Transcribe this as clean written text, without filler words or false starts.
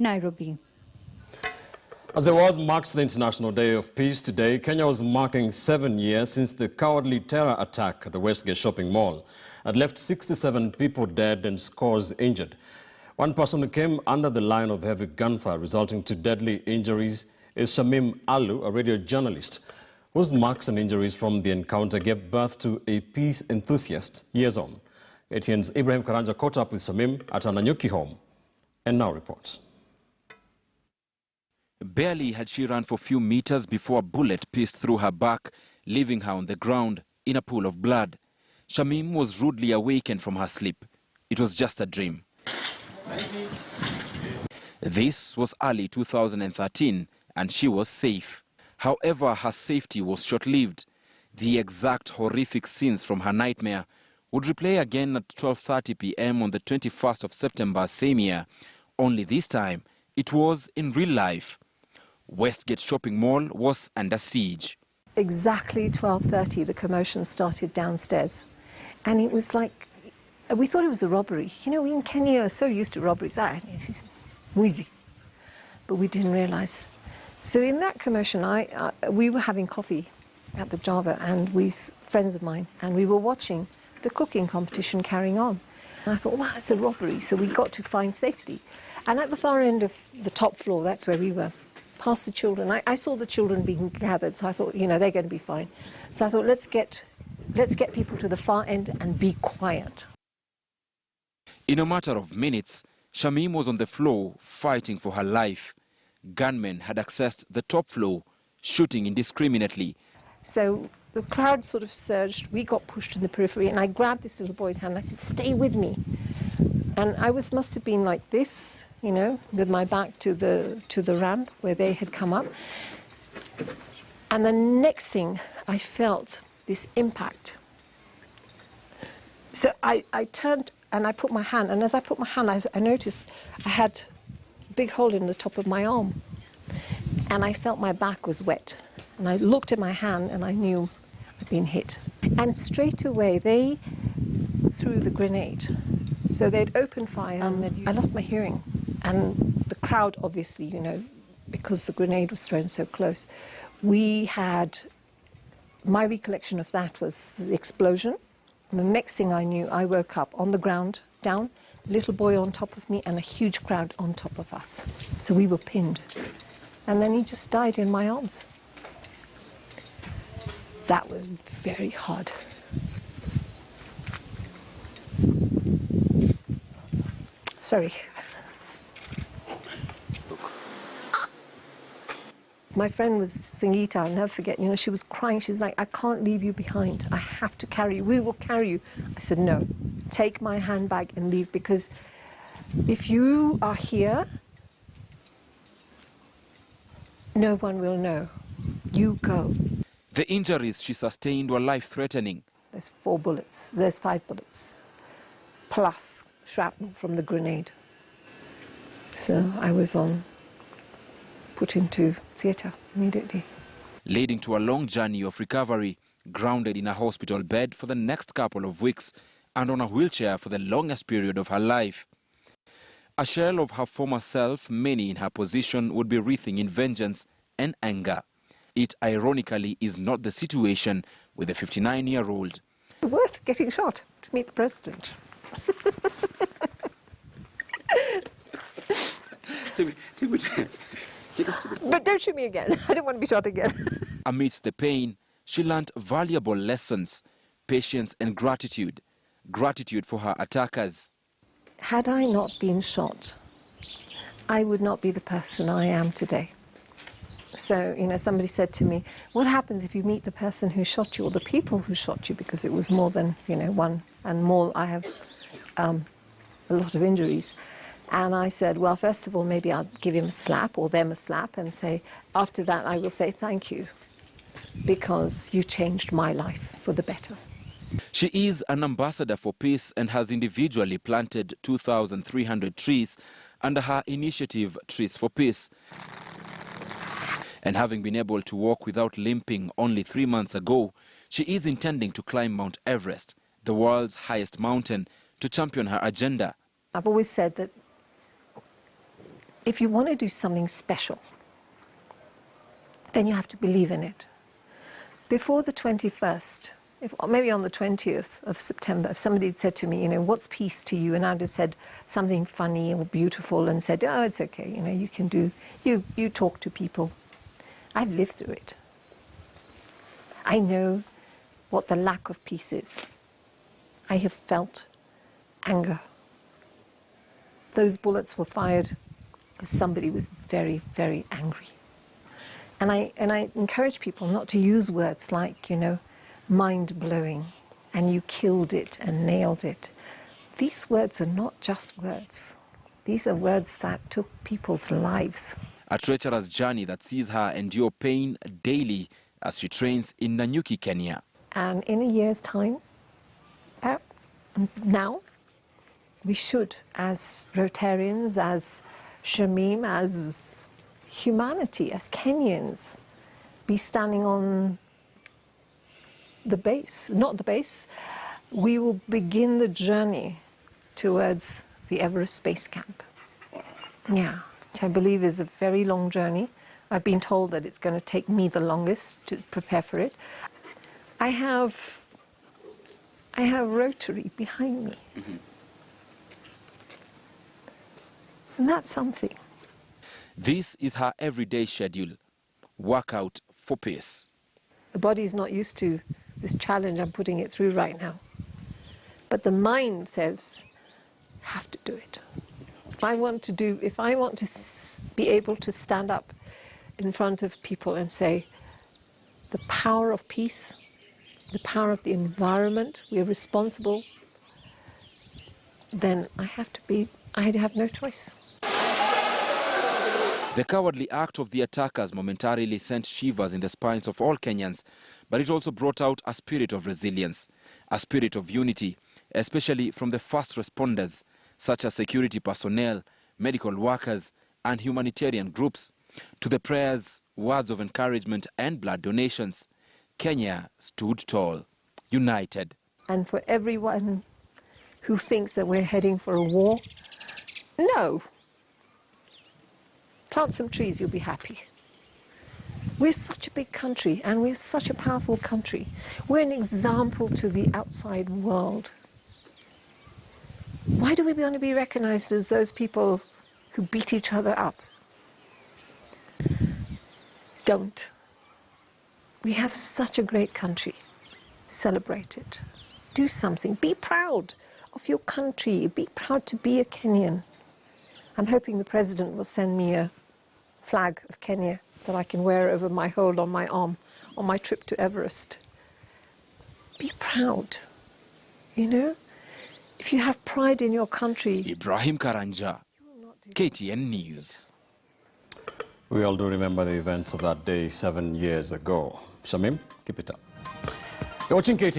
Nairobi. As the world marks the International Day of Peace today, Kenya was marking 7 years since the cowardly terror attack at the Westgate shopping mall had left 67 people dead and scores injured. One person who came under the line of heavy gunfire resulting to deadly injuries is Shamim Allu, a radio journalist, whose marks and injuries from the encounter gave birth to a peace enthusiast years on. ATN's Ibrahim Karanja caught up with Shamim at an Nanyuki home and now reports. Barely had she run for a few meters before a bullet pierced through her back, leaving her on the ground in a pool of blood. Shamim was rudely awakened from her sleep. It was just a dream. This was early 2013 and she was safe. However, her safety was short-lived. The exact horrific scenes from her nightmare would replay again at 12:30 p.m. on the 21st of September same year. Only this time, it was in real life. Westgate shopping mall was under siege. Exactly 12:30, the commotion started downstairs. And it was like, we thought it was a robbery. You know, we in Kenya are so used to robberies. It's wheezy. But we didn't realize. So in that commotion, we were having coffee at the Java, and friends of mine, and we were watching the cooking competition carrying on. And I thought, wow, it's a robbery. So we got to find safety. And at the far end of the top floor, that's where we were, past the children. I saw the children being gathered, so I thought, you know, they're going to be fine. So I thought, let's get people to the far end and be quiet. In a matter of minutes, Shamim was on the floor fighting for her life. Gunmen had accessed the top floor, shooting indiscriminately. So the crowd sort of surged. We got pushed in the periphery, and I grabbed this little boy's hand and I said, stay with me. And I must have been like this, you know, with my back to the ramp where they had come up. And the next thing, I felt this impact. So I turned and I put my hand, and as I put my hand, I noticed I had a big hole in the top of my arm. And I felt my back was wet. And I looked at my hand and I knew I'd been hit. And straight away, they threw the grenade. So they'd opened fire, and I lost my hearing. And the crowd, obviously, you know, because the grenade was thrown so close, my recollection of that was the explosion. And the next thing I knew, I woke up on the ground, down, a little boy on top of me, and a huge crowd on top of us. So we were pinned. And then he just died in my arms. That was very hard. Sorry. My friend was Singita, I'll never forget, you know, she was crying. She's like, I can't leave you behind. I have to carry you. We will carry you. I said, no, take my handbag and leave, because if you are here, no one will know. You go. The injuries she sustained were life-threatening. There's 4 bullets. There's 5 bullets, plus shrapnel from the grenade. So I was put into theatre immediately. Leading to a long journey of recovery, grounded in a hospital bed for the next couple of weeks and on a wheelchair for the longest period of her life. A shell of her former self, many in her position would be wreathing in vengeance and anger. It ironically is not the situation with the 59-year-old. It's worth getting shot to meet the president. But don't shoot me again. I don't want to be shot again. Amidst the pain, she learnt valuable lessons, patience and gratitude. Gratitude for her attackers. Had I not been shot, I would not be the person I am today. So, you know, somebody said to me, what happens if you meet the person who shot you, or the people who shot you, because it was more than, you know, one, and more, I have a lot of injuries. And I said, well, first of all, maybe I'll give him a slap or them a slap and say, after that, I will say thank you, because you changed my life for the better. She is an ambassador for peace and has individually planted 2,300 trees under her initiative, Trees for Peace. And having been able to walk without limping only 3 months ago, she is intending to climb Mount Everest, the world's highest mountain, to champion her agenda. I've always said that if you want to do something special, then you have to believe in it. Before the 21st, or maybe on the 20th of September, if somebody had said to me, what's peace to you? And I'd have said something funny or beautiful and said, oh, it's okay, you can do, you talk to people. I've lived through it. I know what the lack of peace is. I have felt anger. Those bullets were fired because somebody was very, very angry. And I encourage people not to use words like, mind-blowing, and you killed it and nailed it. These words are not just words. These are words that took people's lives. A treacherous journey that sees her endure pain daily as she trains in Nanyuki, Kenya. And in a year's time, now, we should, as Rotarians, as Shamim, as humanity, as Kenyans, be standing on the base, not the base. We will begin the journey towards the Everest Base Camp. Yeah, which I believe is a very long journey. I've been told that it's going to take me the longest to prepare for it. I have Rotary behind me. Mm-hmm. And that's something. This is her everyday schedule. Workout for peace. The body's not used to this challenge I'm putting it through right now. But the mind says, have to do it. If I want to be able to stand up in front of people and say, the power of peace, the power of the environment, we are responsible, then I have no choice. The cowardly act of the attackers momentarily sent shivers in the spines of all Kenyans, but it also brought out a spirit of resilience, a spirit of unity, especially from the first responders, such as security personnel, medical workers, and humanitarian groups. To the prayers, words of encouragement, and blood donations, Kenya stood tall, united. And for everyone who thinks that we're heading for a war, no. Plant some trees, you'll be happy. We're such a big country, and we're such a powerful country. We're an example to the outside world. Why do we want to be recognized as those people who beat each other up? Don't. We have such a great country. Celebrate it. Do something. Be proud of your country. Be proud to be a Kenyan. I'm hoping the president will send me a flag of Kenya that I can wear over my hold on my arm on my trip to Everest. Be proud. If you have pride in your country. Ibrahim Karanja, KTN News. We all do remember the events of that day 7 years ago. Shamim, keep it up. You're watching KTN.